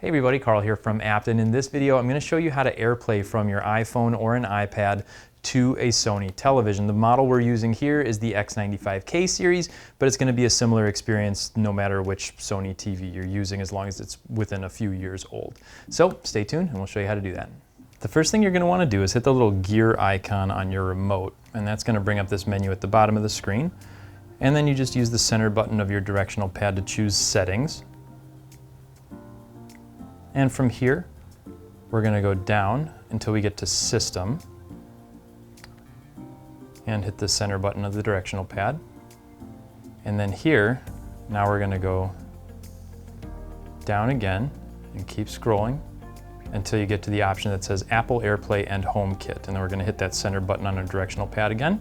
Hey everybody, Carl here from Apt, and in this video I'm going to show you how to AirPlay from your iPhone or an iPad to a Sony television. The model we're using here is the X95K series, but it's going to be a similar experience no matter which Sony TV you're using, as long as it's within a few years old. So stay tuned and we'll show you how to do that. The first thing you're going to want to do is hit the little gear icon on your remote, and that's going to bring up this menu at the bottom of the screen. And then you just use the center button of your directional pad to choose Settings. And from here, we're going to go down until we get to System and hit the center button of the directional pad. And then here, now we're going to go down again and keep scrolling until you get to the option that says Apple AirPlay and HomeKit. And then we're going to hit that center button on our directional pad again.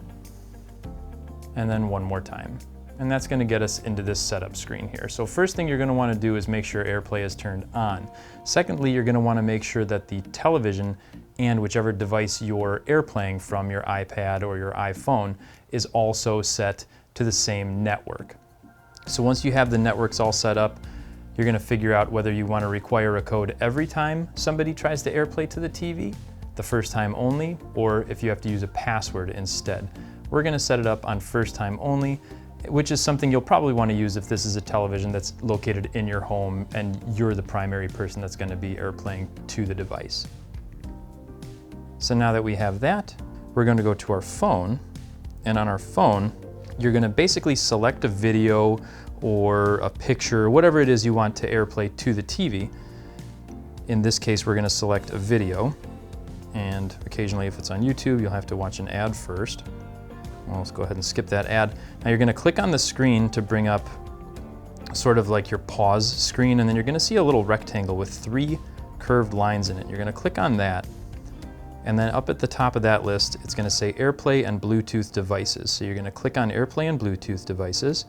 And then one more time. And that's going to get us into this setup screen here. So first thing you're going to want to do is make sure AirPlay is turned on. Secondly, you're going to want to make sure that the television and whichever device you're AirPlaying from, your iPad or your iPhone, is also set to the same network. So once you have the networks all set up, you're going to figure out whether you want to require a code every time somebody tries to AirPlay to the TV, the first time only, or if you have to use a password instead. We're going to set it up on first time only, which is something you'll probably want to use if this is a television that's located in your home and you're the primary person that's going to be AirPlaying to the device. So now that we have that, we're going to go to our phone, and on our phone, you're going to basically select a video or a picture, whatever it is you want to AirPlay to the TV. In this case, we're going to select a video, and occasionally if it's on YouTube, you'll have to watch an ad first. Well, let's go ahead and skip that ad. Now you're going to click on the screen to bring up sort of like your pause screen, and then you're going to see a little rectangle with 3 curved lines in it. You're going to click on that, and then up at the top of that list, it's going to say AirPlay and Bluetooth devices. So you're going to click on AirPlay and Bluetooth devices,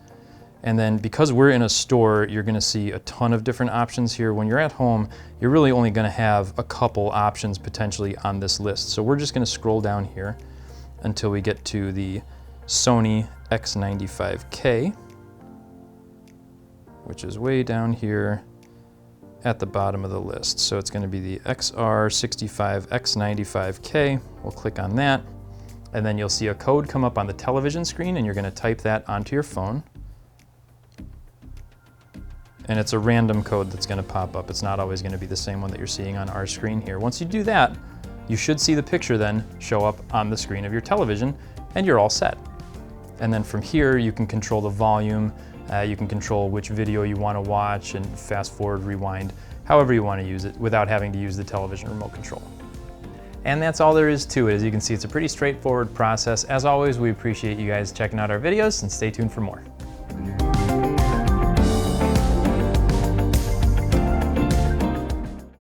and then because we're in a store, you're going to see a ton of different options here. When you're at home, you're really only going to have a couple options potentially on this list. So we're just going to scroll down here until we get to the Sony X95K, which is way down here at the bottom of the list. So it's going to be the XR65 X95K. We'll click on that, and then you'll see a code come up on the television screen, and you're going to type that onto your phone. And it's a random code that's going to pop up. It's not always going to be the same one that you're seeing on our screen here. Once you do that, you should see the picture then show up on the screen of your television, and you're all set. And then from here, you can control the volume, you can control which video you want to watch, and fast forward, rewind, however you want to use it without having to use the television remote control. And that's all there is to it. As you can see, it's a pretty straightforward process. As always, we appreciate you guys checking out our videos, and stay tuned for more.